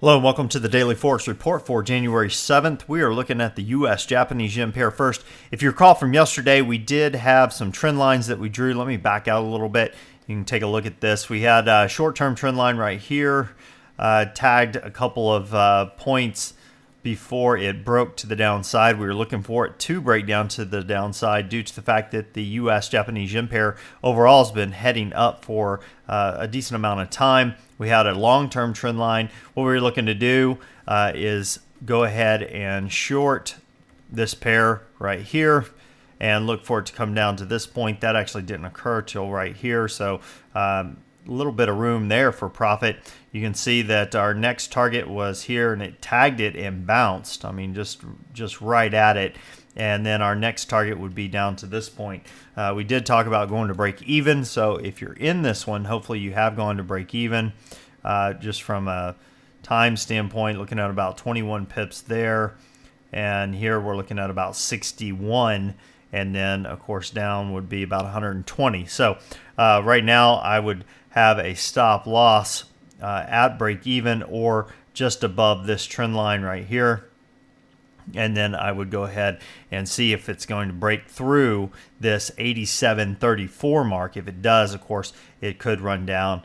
Hello and welcome to the Daily Forex Report for January 7th. We are looking at the U.S. Japanese yen pair first. If you recall from yesterday, we did have some trend lines that we drew. Let me back out a little bit. You can take a look at this. We had a short-term trend line right here, tagged a couple of points before it broke to the downside. We were looking for it to break down to the downside due to the fact that the U.S. Japanese yen pair overall has been heading up for a decent amount of time. We had a long-term trend line. What we were looking to do is go ahead and short this pair right here and look for it to come down to this point. That actually didn't occur till right here, so a little bit of room there for profit. You can see that our next target was here, and it tagged it and bounced. I mean, just right at it. And then our next target would be down to this point. We did talk about going to break even, so if you're in this one, hopefully you have gone to break even. Just from a time standpoint, looking at about 21 pips there, and here we're looking at about 61, and then of course down would be about 120. So right now I would have a stop loss at break even or just above this trend line right here. And then I would go ahead and see if it's going to break through this 87.34 mark. If it does, of course, it could run down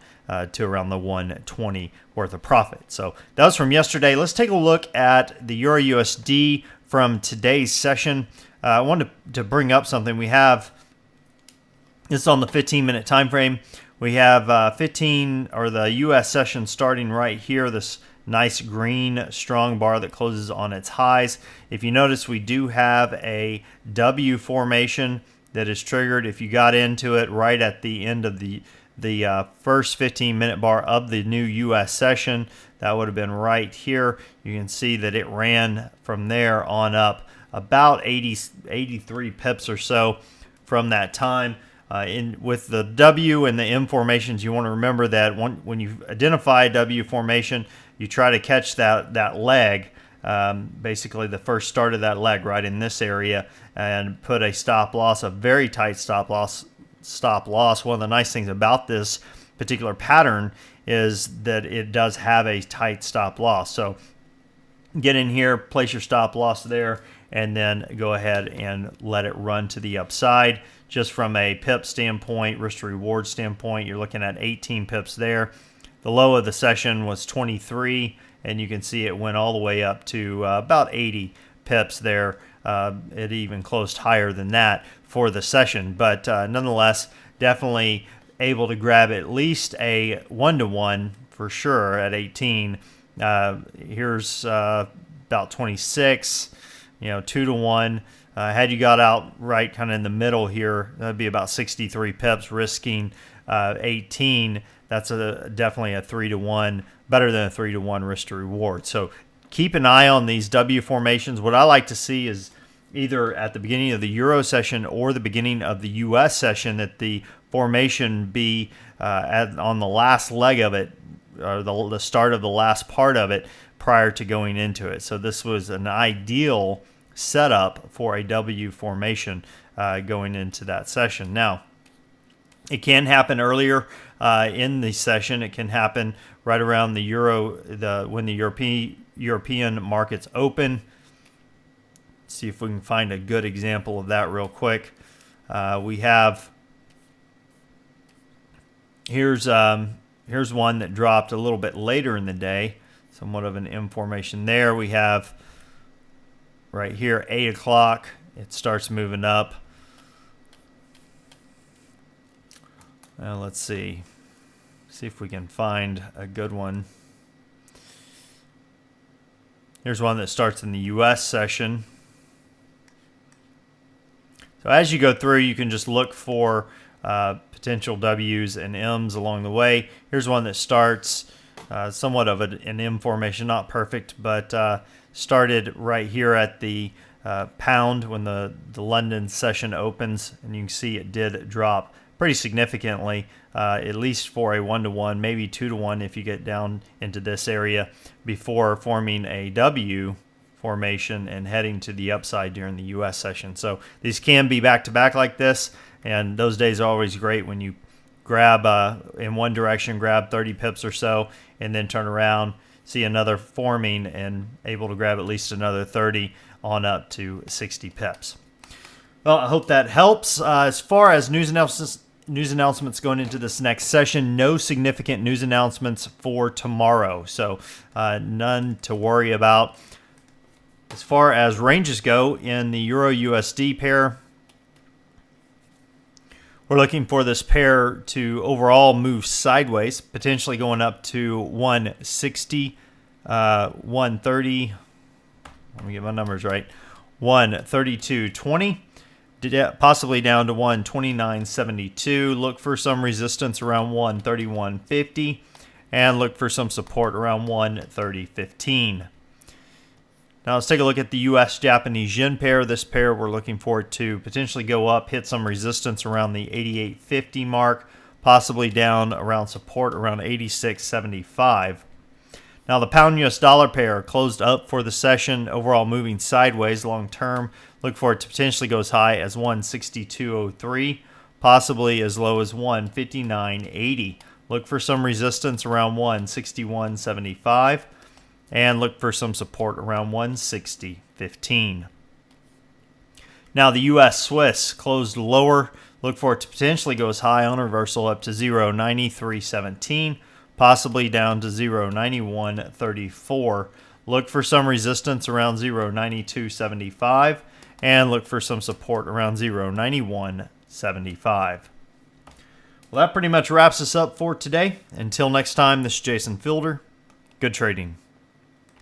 to around the 120 worth of profit. So that was from yesterday. Let's take a look at the Euro USD from today's session. I wanted to bring up something. We have this on the 15-minute time frame. We have the U.S. session starting right here. This nice green strong bar that closes on its highs. If you notice, we do have a W formation that is triggered. If you got into it right at the end of the first 15-minute bar of the new U.S. session, that would have been right here. You can see that it ran from there on up about 83 pips or so from that time. With the W and the M formations, you want to remember that when you identify a W formation, you try to catch that leg, basically the first start of that leg right in this area, and put a stop loss, a very tight stop loss. One of the nice things about this particular pattern is that it does have a tight stop loss. So get in here, place your stop loss there, and then go ahead and let it run to the upside. Just from a pip standpoint, risk to reward standpoint, you're looking at 18 pips there. The low of the session was 23, and you can see it went all the way up to about 80 pips there. It even closed higher than that for the session, but nonetheless, definitely able to grab at least a 1-to-1 for sure at 18. Here's about 26, 2-to-1. Had you got out right kind of in the middle here, that'd be about 63 pips, risking 18. That's definitely a 3-to-1, better than a 3-to-1 risk to reward. So keep an eye on these W formations. What I like to see is either at the beginning of the Euro session or the beginning of the U.S. session that the formation be on the last leg of it, or the start of the last part of it prior to going into it. So this was an ideal setup for a W formation going into that session. Now, it can happen earlier in the session. It can happen right around the when the European markets open. Let's see if we can find a good example of that real quick. We have here's one that dropped a little bit later in the day, somewhat of an M formation there. We have right here 8 o'clock. It starts moving up. Let's see if we can find a good one. Here's one that starts in the U.S. session. So as you go through, you can just look for potential W's and M's along the way. Here's one that starts somewhat of an M formation, not perfect, but started right here at the pound when the London session opens, and you can see it did drop pretty significantly, at least for a 1-to-1, maybe 2-to-1 if you get down into this area, before forming a W formation and heading to the upside during the U.S. session. So these can be back-to-back like this, and those days are always great when you grab in one direction, grab 30 pips or so, and then turn around, see another forming and able to grab at least another 30 on up to 60 pips. Well, I hope that helps. As far as news announcements going into this next session, no significant news announcements for tomorrow, so none to worry about. As far as ranges go in the Euro USD pair, we're looking for this pair to overall move sideways, potentially going up to 160, 130. Let me get my numbers right. 132.20, possibly down to 129.72. Look for some resistance around 131.50, and look for some support around 130.15. Now let's take a look at the U.S.-Japanese yen pair. This pair we're looking for it to potentially go up, hit some resistance around the 88.50 mark, possibly down around support around 86.75. Now the pound U.S. dollar pair closed up for the session, overall moving sideways long term. Look for it to potentially go as high as 162.03, possibly as low as 159.80. Look for some resistance around 161.75. and look for some support around 160.15. Now the U.S. Swiss closed lower. Look for it to potentially go as high on reversal up to 0.9317, possibly down to 0.9134. Look for some resistance around 0.9275, and look for some support around 0.9175. Well, that pretty much wraps us up for today. Until next time, this is Jason Fielder. Good trading.